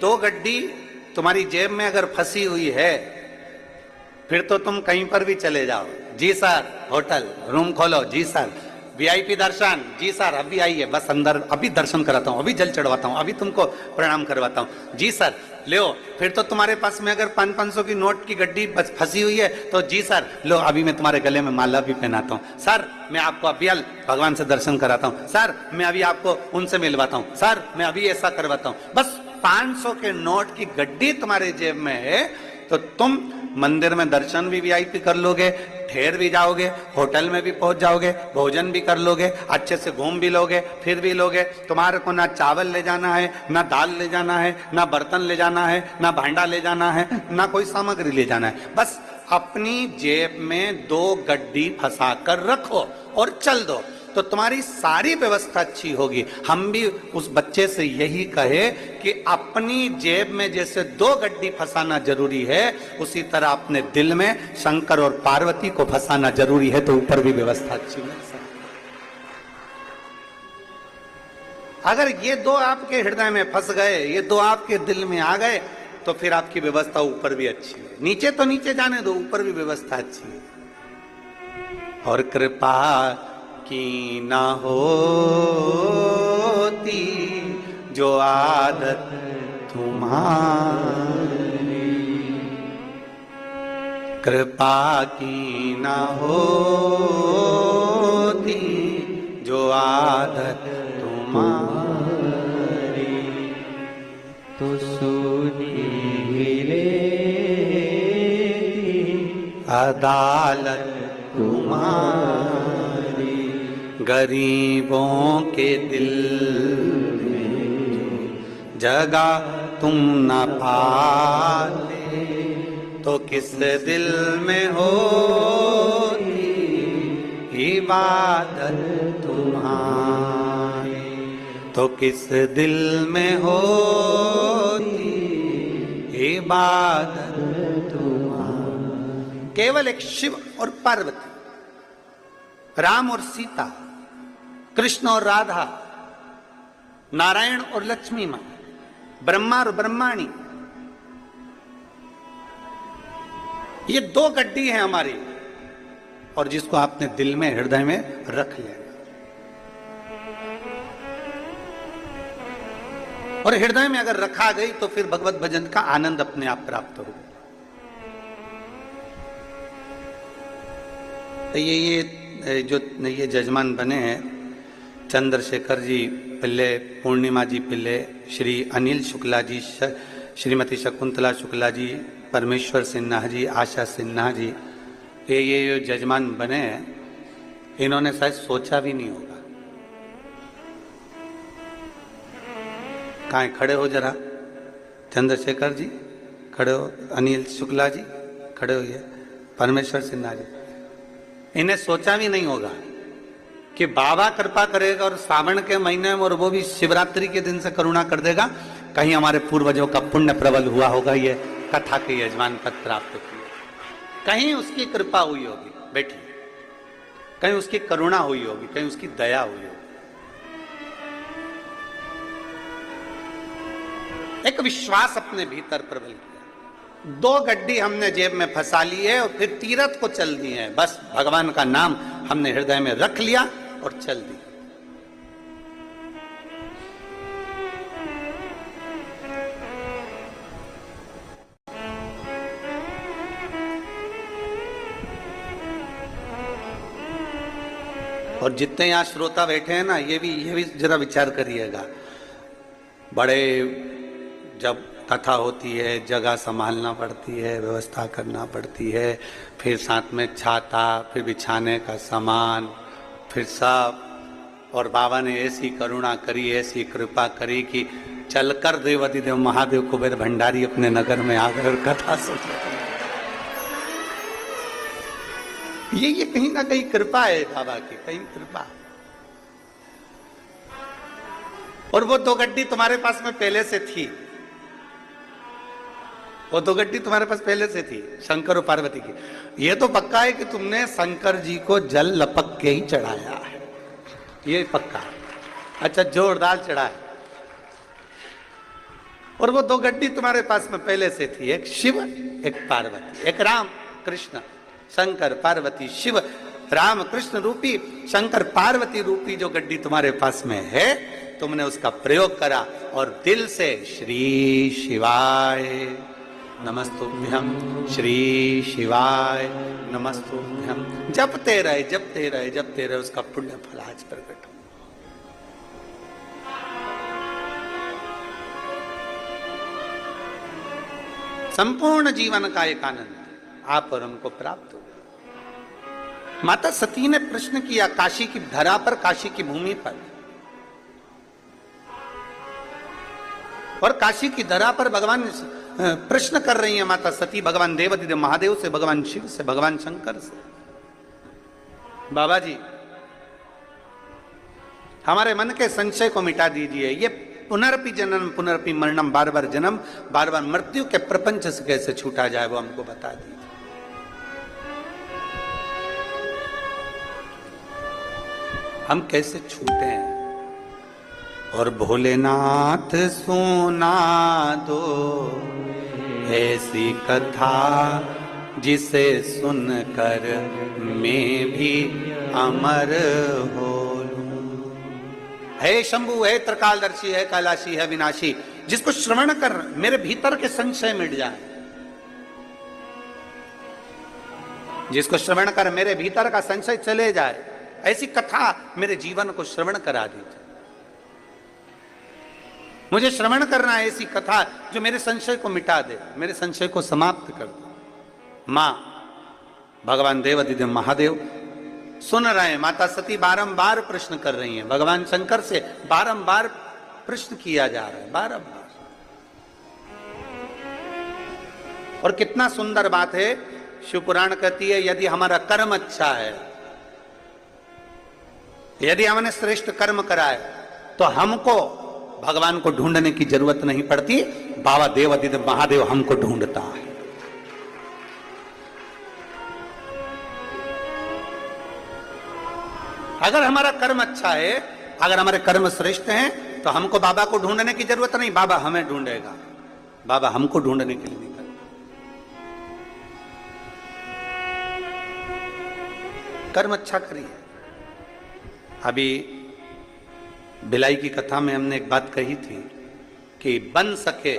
दो गड्डी तुम्हारी जेब में अगर फंसी हुई है फिर तो तुम कहीं पर भी चले जाओ। जी सर, होटल रूम खोलो। जी सर, वीआईपी दर्शन। जी सर, अभी आइए, बस अंदर अभी दर्शन कराता हूँ, अभी जल चढ़वाता हूँ, अभी तुमको प्रणाम करवाता हूँ। जी सर, लो। फिर तो तुम्हारे पास में अगर 500 की नोट की गड्डी फंसी हुई है तो जी सर, लो अभी मैं तुम्हारे गले में माला भी पहनाता हूँ। सर, मैं आपको अभी भगवान से दर्शन कराता हूँ। सर, मैं अभी आपको उनसे मिलवाता हूँ। सर, मैं अभी ऐसा करवाता हूँ। बस 500 के नोट की गड्डी तुम्हारे जेब में है तो तुम मंदिर में दर्शन भी वीआईपी कर लोगे, ठहर भी जाओगे, होटल में भी पहुंच जाओगे, भोजन भी कर लोगे, अच्छे से घूम भी लोगे, फिर भी लोगे। तुम्हारे को ना चावल ले जाना है, ना दाल ले जाना है, ना बर्तन ले जाना है, ना भांडा ले जाना है, ना कोई सामग्री ले जाना है। बस अपनी जेब में 2 गड्डी फंसा कर रखो और चल दो, तो तुम्हारी सारी व्यवस्था अच्छी होगी। हम भी उस बच्चे से यही कहे कि अपनी जेब में जैसे 2 गड्डी फंसाना जरूरी है, उसी तरह अपने दिल में शंकर और पार्वती को फंसाना जरूरी है, तो ऊपर भी व्यवस्था अच्छी मिल सकती। अगर ये 2 आपके हृदय में फंस गए, ये 2 आपके दिल में आ गए, तो फिर आपकी व्यवस्था ऊपर भी अच्छी है। नीचे तो नीचे जाने दो, ऊपर भी व्यवस्था अच्छी है। और कृपा की ना होती जो आदत तुम्हारी, कृपा की ना होती जो आदत तुम्हारी, तो सुनी लेती अदालत तुम्हारी, गरीबों के दिल में जगह तुम न पाते, तो किस दिल में होती इबादत तुम्हारी, तो किस दिल में होती इबादत तुम्हारी। केवल एक शिव और पार्वती, राम और सीता, कृष्ण और राधा, नारायण और लक्ष्मी मां, ब्रह्मा और ब्रह्माणी, ये 2 गड्डी है हमारी, और जिसको आपने दिल में हृदय में रख लिया, और हृदय में अगर रखा गई तो फिर भगवत भजन का आनंद अपने आप प्राप्त होगा। तो ये जो ये जजमान बने हैं, चंद्रशेखर जी पिल्ले, पूर्णिमा जी पिल्ले, श्री अनिल शुक्ला जी, श्रीमती शकुंतला शुक्ला जी, परमेश्वर सिन्हा जी, आशा सिन्हा जी, ये जजमान बने हैं, इन्होंने शायद सोचा भी नहीं होगा। कहाँ खड़े हो जरा, चंद्रशेखर जी खड़े हो, अनिल शुक्ला जी खड़े होइए, परमेश्वर सिन्हा जी, इन्हें सोचा भी नहीं होगा कि बाबा कृपा करेगा और सावन के महीने में, और वो भी शिवरात्रि के दिन से करुणा कर देगा। कहीं हमारे पूर्वजों का पुण्य प्रबल हुआ होगा, ये कथा के यजमान पद प्राप्त किए, कहीं उसकी कृपा हुई होगी बेटी, कहीं उसकी करुणा हुई होगी, कहीं उसकी दया हुई होगी। एक विश्वास अपने भीतर प्रबल किया। 2 गड्डी हमने जेब में फंसा ली है और फिर तीरथ को चल दी है। बस भगवान का नाम हमने हृदय में रख लिया और चल दी। और जितने यहां श्रोता बैठे हैं ना, ये भी जरा विचार करिएगा। बड़े जब कथा होती है, जगह संभालना पड़ती है, व्यवस्था करना पड़ती है, फिर साथ में छाता, फिर बिछाने का सामान, फिर सब, और बाबा ने ऐसी करुणा करी, ऐसी कृपा करी कि चलकर देवाधिदेव महादेव कुबेर भंडारी अपने नगर में आकर और कथा सुन रहे। ये कहीं ना कहीं कृपा है बाबा की, कहीं कृपा। और वो 2 गड्डी तुम्हारे पास में पहले से थी, वो 2 गड्डी तुम्हारे पास पहले से थी, शंकर और पार्वती की। ये तो पक्का है कि तुमने शंकर जी को जल लपक के ही चढ़ाया है, ये पक्का है। अच्छा, जोरदार चढ़ा है। और वो दो गड्डी तुम्हारे पास में पहले से थी, एक शिव एक पार्वती, एक राम कृष्ण शंकर पार्वती शिव राम कृष्ण रूपी शंकर पार्वती रूपी जो गड्डी तुम्हारे पास में है, तुमने उसका प्रयोग करा और दिल से श्री शिवाय नमस्तुभ्यम, श्री शिवाय नमस्तुभ्यम जपते रहे जपते रहे जपते रहे, उसका पुण्य फल आज प्रकट हो। संपूर्ण जीवन का एक आनंद आप और हमको प्राप्त हो। माता सती ने प्रश्न किया काशी की धरा पर, काशी की भूमि पर, और काशी की धरा पर भगवान प्रश्न कर रही है माता सती भगवान देवाधिदेव महादेव से, भगवान शिव से, भगवान शंकर से, बाबा जी हमारे मन के संशय को मिटा दीजिए, ये पुनरपि जन्म पुनरपि मरणम, बार बार जन्म बार बार मृत्यु के प्रपंच से कैसे छूटा जाए वो हमको बता दीजिए। हम कैसे छूटे हैं? और भोलेनाथ सुना दो ऐसी कथा जिसे सुनकर मैं भी अमर हो लूं। है शंभु, है त्रिकालदर्शी, है कैलाशी, है विनाशी, जिसको श्रवण कर मेरे भीतर के संशय मिट जाए, जिसको श्रवण कर मेरे भीतर का संशय चले जाए, ऐसी कथा मेरे जीवन को श्रवण करा दीजिए। मुझे श्रवण करना है ऐसी कथा जो मेरे संशय को मिटा दे, मेरे संशय को समाप्त कर दे। मां भगवान देवाधिदेव महादेव सुन रहे हैं, माता सती बारंबार प्रश्न कर रही हैं, भगवान शंकर से बारंबार प्रश्न किया जा रहा है, बारंबार। और कितना सुंदर बात है, शिव पुराण कहती है यदि हमारा कर्म अच्छा है, यदि हमने श्रेष्ठ कर्म करा है, तो हमको भगवान को ढूंढने की जरूरत नहीं पड़ती, बाबा देवाधिदेव महादेव हमको ढूंढता है। अगर हमारा कर्म अच्छा है, अगर हमारे कर्म श्रेष्ठ हैं, तो हमको बाबा को ढूंढने की जरूरत नहीं, बाबा हमें ढूंढेगा, बाबा हमको ढूंढने के लिए नहीं करता। कर्म अच्छा करिए। अभी बिलाई की कथा में हमने एक बात कही थी कि बन सके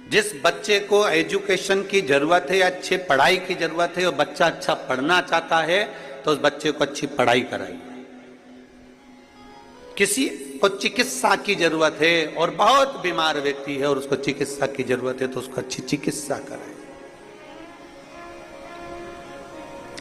जिस बच्चे को एजुकेशन की जरूरत है, अच्छी पढ़ाई की जरूरत है, और बच्चा अच्छा पढ़ना चाहता है, तो उस बच्चे को अच्छी पढ़ाई कराइए। किसी को चिकित्सा की जरूरत है और बहुत बीमार व्यक्ति है और उसको चिकित्सा की जरूरत है, तो उसको अच्छी चिकित्सा कराए।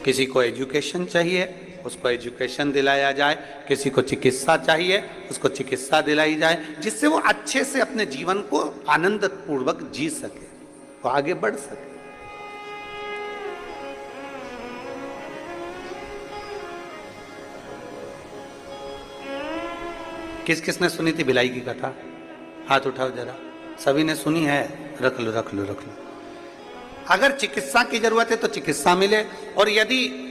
किसी को एजुकेशन चाहिए, उसको एजुकेशन दिलाया जाए, किसी को चिकित्सा चाहिए, उसको चिकित्सा दिलाई जाए, जिससे वो अच्छे से अपने जीवन को आनंद पूर्वक जी सके, वो आगे बढ़ सके। किस किसने सुनी थी भिलाई की कथा? हाथ उठाओ जरा। सभी ने सुनी है? रख लो रख लो रख लो। अगर चिकित्सा की जरूरत है तो चिकित्सा मिले, और यदि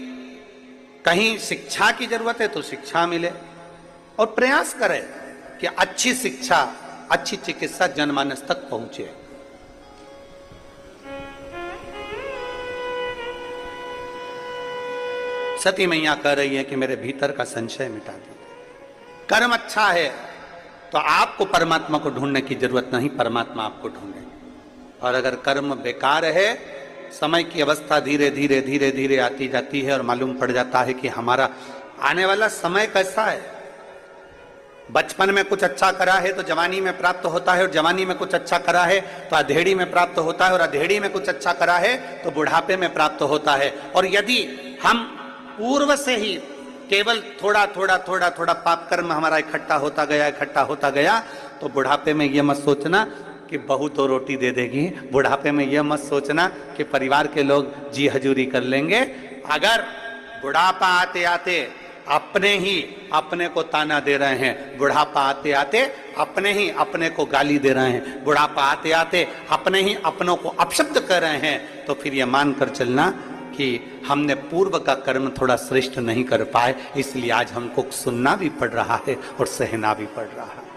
कहीं शिक्षा की जरूरत है तो शिक्षा मिले, और प्रयास करें कि अच्छी शिक्षा अच्छी चिकित्सा जनमानस तक पहुंचे। सती मैया कह रही है कि मेरे भीतर का संशय मिटा दीजिए। कर्म अच्छा है तो आपको परमात्मा को ढूंढने की जरूरत नहीं, परमात्मा आपको ढूंढेगा। और अगर कर्म बेकार है, समय की अवस्था धीरे धीरे धीरे धीरे आती जाती है और मालूम पड़ जाता है कि हमारा आने वाला समय कैसा है। बचपन में कुछ अच्छा करा है तो जवानी में प्राप्त होता है, और जवानी में कुछ अच्छा करा है तो अधेड़ी में प्राप्त होता है, और अधेड़ी में कुछ अच्छा करा है तो बुढ़ापे में प्राप्त होता है। और यदि हम पूर्व से ही केवल थोड़ा थोड़ा थोड़ा थोड़ा पाप कर्म हमारा इकट्ठा होता गया, तो बुढ़ापे में यह मत सोचना कि बहू तो रोटी दे देगी, बुढ़ापे में यह मत सोचना कि परिवार के लोग जी हजूरी कर लेंगे। अगर बुढ़ापा आते आते अपने ही अपने को ताना दे रहे हैं, बुढ़ापा आते आते अपने ही अपने को गाली दे रहे हैं, बुढ़ापा आते आते अपने ही अपनों को अपशब्द कर रहे हैं, तो फिर यह मानकर चलना कि हमने पूर्व का कर्म थोड़ा श्रेष्ठ नहीं कर पाए, इसलिए आज हमको सुनना भी पड़ रहा है और सहना भी पड़ रहा है।